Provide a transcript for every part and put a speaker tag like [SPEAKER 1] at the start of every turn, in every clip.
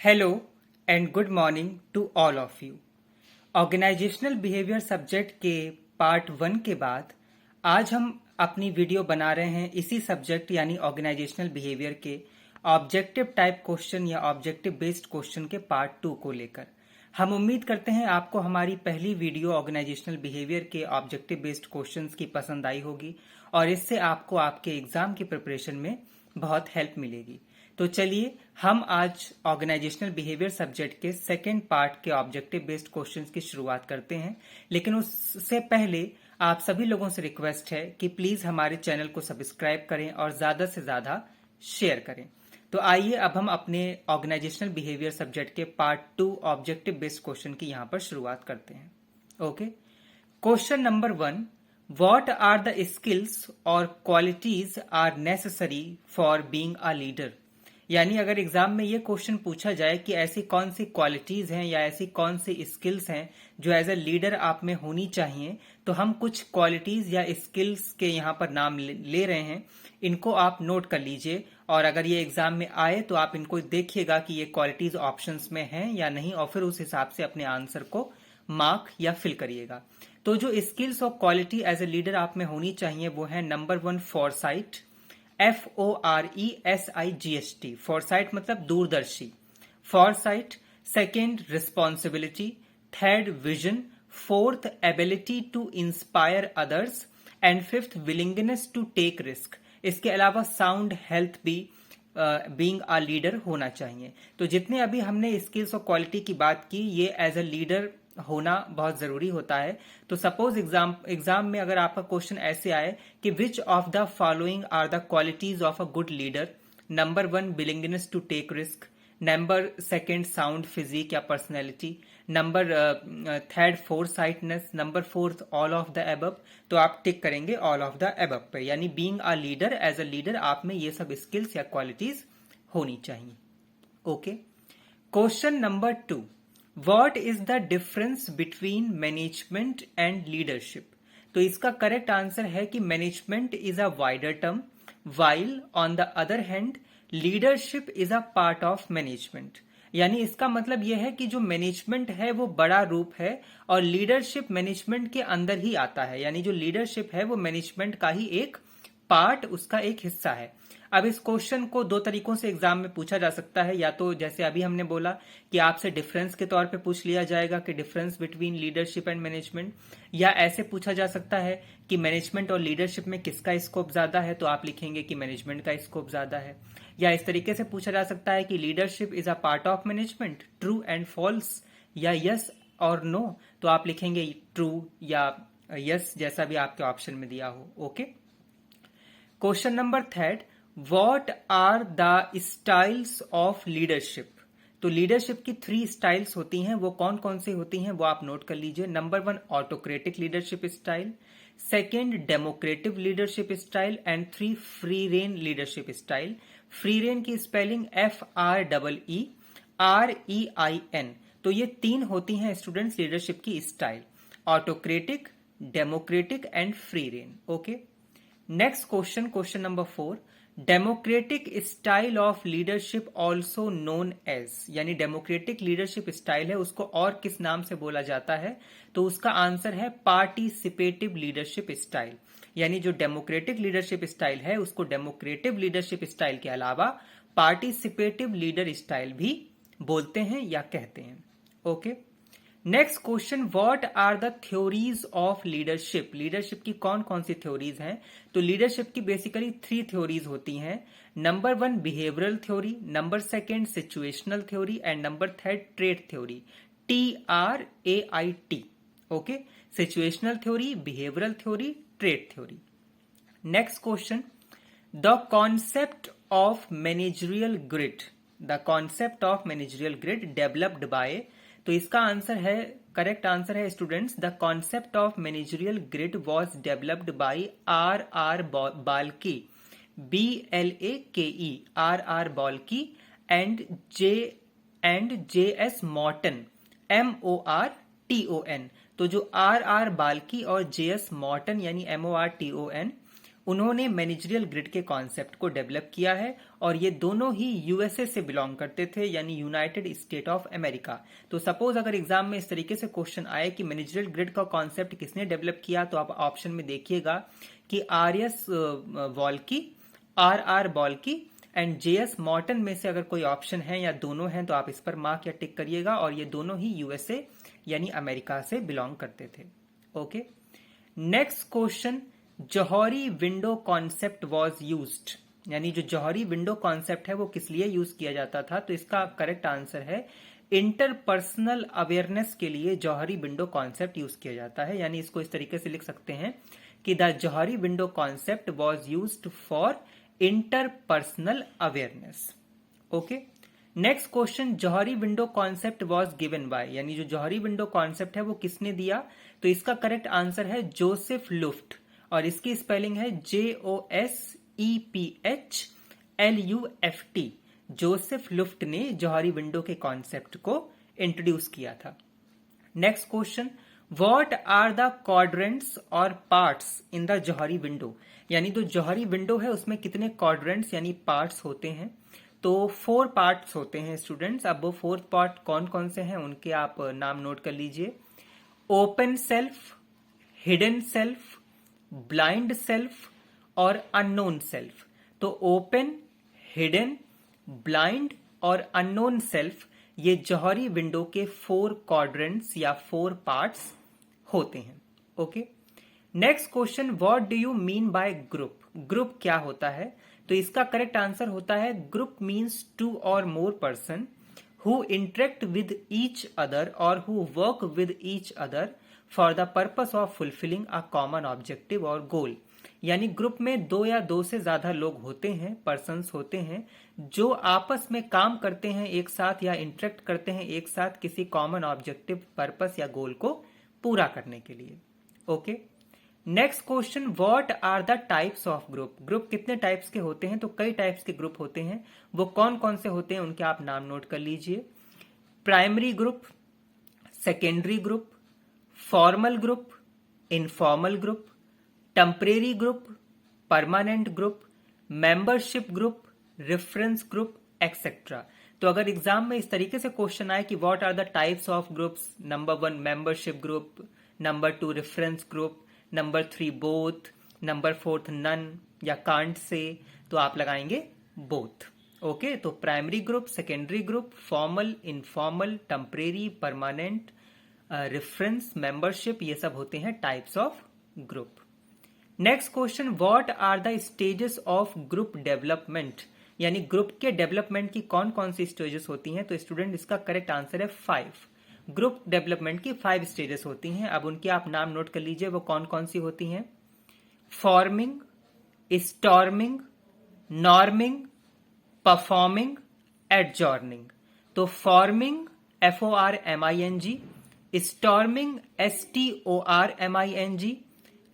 [SPEAKER 1] Hello and good morning to all of you. Organizational behaviour subject के part 1 के बाद आज हम अपनी वीडियो बना रहे हैं इसी सब्जेक्ट यानी ऑर्गेनाइजेशनल बिहेवियर के ऑब्जेक्टिव टाइप क्वेश्चन या ऑब्जेक्टिव बेस्ड क्वेश्चन के पार्ट 2 को लेकर। हम उम्मीद करते हैं आपको हमारी पहली वीडियो ऑर्गेनाइजेशनल बिहेवियर के ऑब्जेक्टिव बेस्ड क्वेश्चंस की पसंद आई होगी और इससे आपको आपके एग्जाम की प्रिपरेशन में बहुत हेल्प मिलेगी। तो चलिए हम आज ऑर्गेनाइजेशनल बिहेवियर सब्जेक्ट के सेकेंड पार्ट के ऑब्जेक्टिव बेस्ड क्वेश्चंस की शुरुआत करते हैं। लेकिन उससे पहले आप सभी लोगों से रिक्वेस्ट है कि प्लीज हमारे चैनल को सब्सक्राइब करें और ज्यादा से ज्यादा शेयर करें। तो आइए अब हम अपने ऑर्गेनाइजेशनल बिहेवियर सब्जेक्ट के पार्ट 2 ऑब्जेक्टिव बेस्ड क्वेश्चन की यहां पर शुरुआत करते हैं। Okay, question number 1, what are the skills or qualities are necessary for being a leader. यानी अगर एग्जाम में ये क्वेश्चन पूछा जाए कि ऐसी कौन सी क्वालिटीज हैं या ऐसी कौन सी स्किल्स हैं जो एज अ लीडर आप में होनी चाहिए, तो हम कुछ क्वालिटीज या स्किल्स के यहाँ पर नाम ले रहे हैं। इनको आप नोट कर लीजिए और अगर ये एग्जाम में आए तो आप इनको देखिएगा कि ये क्वालिटीज ऑप्शंस में हैं या नहीं और फिर उस हिसाब से अपने आंसर को मार्क या फिल करिएगा। तो जो स्किल्स और क्वालिटी एज ए लीडर आप में होनी चाहिए वो है नंबर 1 फॉरसाइट, FORESIGHT, फॉरसाइट मतलब दूरदर्शी, foresight. Second responsibility, third vision, fourth ability to inspire others and fifth willingness to take risk. इसके अलावा साउंड हेल्थ भी बीइंग अ लीडर होना चाहिए। तो जितने अभी हमने स्किल्स और क्वालिटी की बात की ये एज अ लीडर होना बहुत जरूरी होता है। तो सपोज एग्जाम में अगर आपका क्वेश्चन ऐसे आए कि which of the following are the qualities of a good leader, number 1 willingness to take risk, number 2 sound physique या personality, number 3 foresightness, number 4 all of the above, तो आप टिक करेंगे ऑल ऑफ द एबव पे। यानी being a leader, as a leader आप में ये सब स्किल्स या क्वालिटीज होनी चाहिए। Okay, question number 2, what is the difference between management and leadership. तो इसका करेक्ट आंसर है कि management is a wider term while on the other hand leadership is a part of management. यानी इसका मतलब यह है कि जो मैनेजमेंट है वो बड़ा रूप है और लीडरशिप मैनेजमेंट के अंदर ही आता है। यानी जो लीडरशिप है वो मैनेजमेंट का ही एक पार्ट, उसका एक हिस्सा है। अब इस क्वेश्चन को दो तरीकों से एग्जाम में पूछा जा सकता है। या तो जैसे अभी हमने बोला कि आपसे डिफरेंस के तौर पे पूछ लिया जाएगा कि difference between leadership and management, या ऐसे पूछा जा सकता है कि मैनेजमेंट और लीडरशिप में किसका स्कोप ज्यादा है, तो आप लिखेंगे कि मैनेजमेंट का स्कोप ज्यादा है। या इस तरीके से पूछा जा सकता है कि leadership is a part of management, true and false, या यस और नो, तो आप लिखेंगे ट्रू या यस, जैसा भी आपके ऑप्शन में दिया हो। Okay, question number 3, what are the styles of leadership. तो लीडरशिप की 3 स्टाइल्स होती हैं, वो कौन कौन सी होती हैं वो आप नोट कर लीजिए। Number 1 autocratic leadership style, second democrative leadership style and 3 free rein leadership style. Free rein की स्पेलिंग FREEREIN। तो ये 3 होती हैं स्टूडेंट्स लीडरशिप की style, autocratic, democratic and free rein. Okay, next question, question number 4, democratic style of leadership also known as. यानी democratic leadership style है उसको और किस नाम से बोला जाता है, तो उसका आंसर है पार्टिसिपेटिव लीडरशिप स्टाइल। यानी जो डेमोक्रेटिक लीडरशिप स्टाइल है उसको डेमोक्रेटिव लीडरशिप स्टाइल के अलावा पार्टिसिपेटिव लीडर स्टाइल भी बोलते हैं या कहते हैं। Okay, next question, what are the theories of leadership. Leadership की कौन कौन सी थ्योरीज हैं, तो लीडरशिप की बेसिकली 3 थ्योरीज होती हैं। Number 1 behavioural theory, number 2 situational theory and number 3 trait theory, TRAIT। Okay, situational theory, behavioural theory, trait theory. Next question, the concept of managerial grid. The concept of managerial grid developed by, तो इसका answer है, correct answer है students, the concept of managerial grid was developed by RR Blake, BLAKE, RR Blake and JS Morton, MORTON। तो जो RR Blake और JS Morton यानी MORTON, उन्होंने managerial grid के कॉन्सेप्ट को डेवलप किया है और ये दोनों ही यूएसए से बिलोंग करते थे, यानी यूनाइटेड स्टेट ऑफ अमेरिका। तो सपोज अगर एग्जाम में इस तरीके से क्वेश्चन आए कि मैनेजरियल ग्रिड का कॉन्सेप्ट किसने डेवलप किया, तो आप ऑप्शन में देखिएगा कि आर.एस. वॉल्की, आर बॉल्की एंड जे.एस. मॉर्टन में से अगर कोई ऑप्शन है या दोनों हैं तो आप इस पर मार्क या टिक करिएगा, और ये दोनों ही यूएसए यानी अमेरिका से बिलोंग करते थे। Okay, next question, Johari window concept was used, यानी जो जौहरी विंडो कॉन्सेप्ट है वो किस लिए यूज किया जाता था, तो इसका करेक्ट आंसर है इंटरपर्सनल अवेयरनेस के लिए जौहरी विंडो कॉन्सेप्ट यूज किया जाता है। यानी इसको इस तरीके से लिख सकते हैं कि the Johari window concept was used for interpersonal awareness. Okay, next question, Johari window concept was given by, यानी जो जौहरी विंडो कॉन्सेप्ट है वो किसने दिया, तो इसका करेक्ट आंसर है जोसेफ लुफ्ट, और इसकी स्पेलिंग है JOSEPHLUFT। जोसेफ लुफ्ट ने जौहरी विंडो के कॉन्सेप्ट को इंट्रोड्यूस किया था। Next question, what are the quadrants or parts in the Johari window, यानी जो जौहरी विंडो है उसमें कितने क्वाड्रेंट्स यानी पार्ट्स होते हैं, तो 4 पार्ट्स होते हैं स्टूडेंट्स। अब वो 4 पार्ट कौन कौन से हैं उनके आप नाम नोट कर लीजिए। Open self, hidden self, blind self और अननोन सेल्फ। तो ओपन, हिडन, ब्लाइंड और अननोन सेल्फ ये जौहरी विंडो के 4 क्वाड्रेंट्स या 4 पार्ट्स होते हैं। Okay, next question, what do you mean bye group, group क्या होता है, तो इसका करेक्ट आंसर होता है group means 2 or more person who interact with each other or who work with each other for the purpose of fulfilling a common objective or goal. यानी group में 2 या 2 से ज्यादा लोग होते हैं, पर्सन्स होते हैं जो आपस में काम करते हैं एक साथ या इंटरेक्ट करते हैं एक साथ किसी कॉमन ऑब्जेक्टिव, पर्पस या गोल को पूरा करने के लिए। Okay, next question, what are the types of group, group कितने टाइप्स के होते हैं, तो कई टाइप्स के ग्रुप होते हैं, वो कौन कौन से होते हैं उनके आप नाम नोट कर लीजिए। Primary group, secondary group, formal group, informal group, temporary group, permanent group, membership group, reference group etcetera. तो अगर एग्जाम में इस तरीके से क्वेश्चन आए कि what are the types of groups, number 1 membership group, number 2 reference group, number 3 both, number 4 none या can't say, तो आप लगाएंगे बोथ। ओके, तो primary group, secondary group, formal, informal, temporary, permanent, reference, membership, ये सब होते हैं types of group. Next question, what are the stages of group development, यानी ग्रुप के डेवलपमेंट की कौन कौन सी स्टेजेस होती हैं, तो स्टूडेंट इसका करेक्ट आंसर है 5। ग्रुप डेवलपमेंट की 5 स्टेजेस होती हैं। अब उनके आप नाम नोट कर लीजिए, वो कौन कौन सी होती हैं। Forming, storming, norming, performing, adjourning. तो forming FORMING, storming STORMING,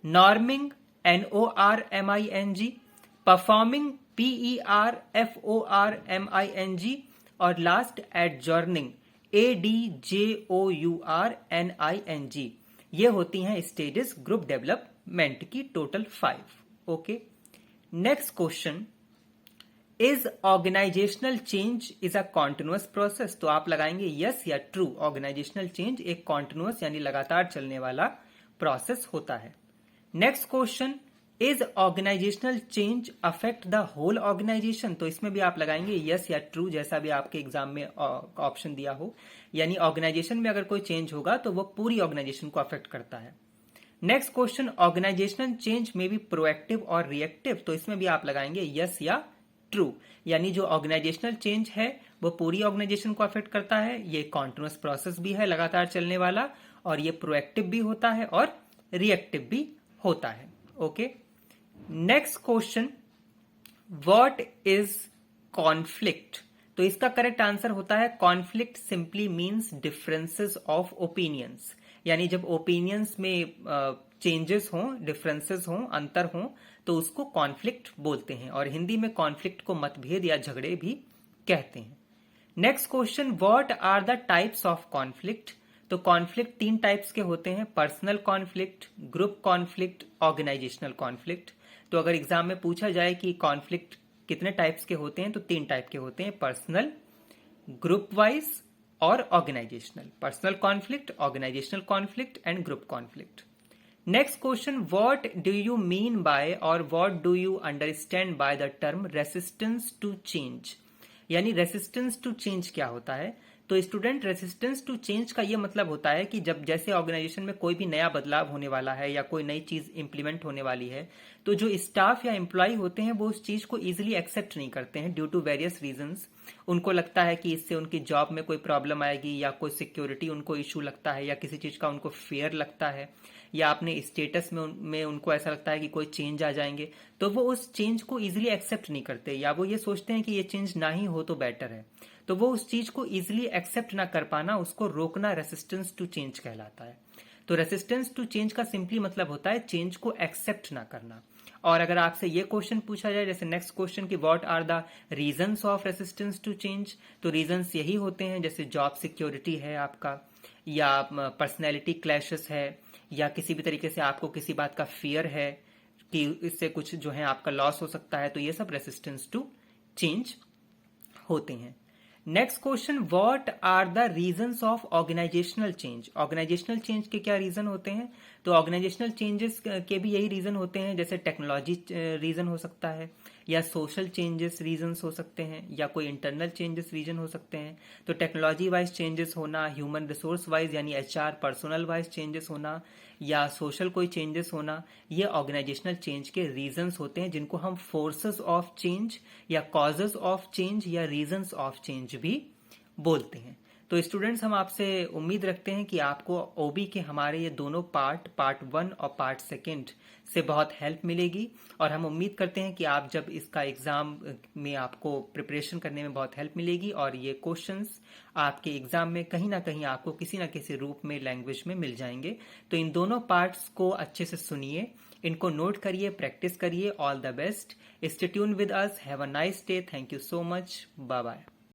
[SPEAKER 1] norming NORMING, performing PERFORMING और लास्ट एडजॉर्निंग ADJOURNING। ये होती हैं स्टेजेस ग्रुप डेवलपमेंट की, total 5। Okay, next question, is organizational change is a continuous process, तो आप लगाएंगे यस या ट्रू। ऑर्गेनाइजेशनल चेंज एक कॉन्टिन्यूअस यानी लगातार चलने वाला प्रोसेस होता है। Next question, is organizational change affect the whole organization, तो इसमें भी आप लगाएंगे यस या ट्रू, जैसा भी आपके एग्जाम में ऑप्शन दिया हो। यानी ऑर्गेनाइजेशन में अगर कोई चेंज होगा तो वो पूरी ऑर्गेनाइजेशन को अफेक्ट करता है। नेक्स्ट क्वेश्चन, ऑर्गेनाइजेशनल चेंज में भी प्रोएक्टिव और रिएक्टिव, तो इसमें भी आप लगाएंगे यस या ट्रू। यानी जो ऑर्गेनाइजेशनल चेंज है वो पूरी ऑर्गेनाइजेशन को अफेक्ट करता है, ये कॉन्टिन्यूअस प्रोसेस भी है लगातार चलने वाला, और ये प्रोएक्टिव भी होता है और रिएक्टिव भी होता है। Okay, next question, what is conflict, तो इसका करेक्ट आंसर होता है conflict simply means differences of opinions. यानी जब ओपिनियंस में चेंजेस हों, डिफरेंसेस हों, अंतर हों, तो उसको कॉन्फ्लिक्ट बोलते हैं, और हिंदी में कॉन्फ्लिक्ट को मतभेद या झगड़े भी कहते हैं। Next question, what are the types of conflict, तो कॉन्फ्लिक्ट 3 टाइप्स के होते हैं, personal conflict, group conflict, organisational conflict. तो अगर एग्जाम में पूछा जाए कि कॉन्फ्लिक्ट कितने टाइप्स के होते हैं, तो 3 टाइप के होते हैं, पर्सनल, ग्रुप वाइज और organizational. Personal conflict, organisational conflict and group conflict. Next question, what do you mean by or what do you understand by the term resistance to change? यानी resistance to change क्या होता है? तो student, resistance to change का ये मतलब होता है कि जब जैसे ऑर्गेनाइजेशन में कोई भी नया बदलाव होने वाला है या कोई नई चीज इंप्लीमेंट होने वाली है, तो जो स्टाफ या एम्प्लॉय होते हैं वो उस चीज को इजीली एक्सेप्ट नहीं करते हैं ड्यू टू वेरियस रीजंस। उनको लगता है कि इससे उनकी जॉब में कोई प्रॉब्लम आएगी, या कोई सिक्योरिटी उनको इशू लगता है, या किसी चीज का उनको फेयर लगता है, या अपने स्टेटस में उनको ऐसा लगता है कि कोई चेंज आ जाएंगे, तो वो उस चेंज को इजीली एक्सेप्ट नहीं करते, या वो ये सोचते हैं कि ये चेंज ना ही हो तो बेटर है। तो वो उस चीज को इजीली एक्सेप्ट ना कर पाना, उसको रोकना रेसिस्टेंस टू चेंज कहलाता है। तो रेसिस्टेंस टू चेंज का सिंपली मतलब होता है चेंज को एक्सेप्ट ना करना। और अगर आपसे ये क्वेश्चन पूछा जाए, जैसे नेक्स्ट क्वेश्चन, कि what are the reasons of resistance to change, तो रीजंस यही होते हैं जैसे जॉब सिक्योरिटी है आपका, या पर्सनैलिटी क्लैशेस है, या किसी भी तरीके से आपको किसी बात का फियर है कि इससे कुछ जो है आपका लॉस हो सकता है, तो ये सब रेसिस्टेंस टू चेंज होते हैं। Next question, what are the reasons of organisational change? Organisational change के क्या रीजन होते हैं? तो ऑर्गेनाइजेशनल चेंजेस के भी यही रीजन होते हैं, जैसे टेक्नोलॉजी रीजन हो सकता है, या सोशल चेंजेस रीजंस हो सकते हैं, या कोई इंटरनल चेंजेस रीजन हो सकते हैं। तो टेक्नोलॉजी वाइज चेंजेस होना, ह्यूमन रिसोर्स वाइज यानी एचआर पर्सनल वाइज चेंजेस होना, या सोशल कोई चेंजेस होना, ये ऑर्गेनाइजेशनल चेंज के रीजंस होते हैं, जिनको हम फोर्सेस ऑफ चेंज या कॉजेस ऑफ चेंज या रीजंस ऑफ चेंज भी बोलते हैं। तो स्टूडेंट्स, हम आपसे उम्मीद रखते हैं कि आपको ओबी के हमारे ये दोनों पार्ट 1 और पार्ट 2 से बहुत हेल्प मिलेगी, और हम उम्मीद करते हैं कि आप जब इसका एग्जाम में आपको प्रिपरेशन करने में बहुत हेल्प मिलेगी, और ये क्वेश्चंस आपके एग्जाम में कहीं ना कहीं आपको किसी ना किसी रूप में लैंग्वेज में मिल जाएंगे। तो इन दोनों पार्ट्स को अच्छे से सुनिए, इनको नोट करिए, प्रैक्टिस करिए। All the best, stay tune with us, have a nice day, thank you so much, bye bye.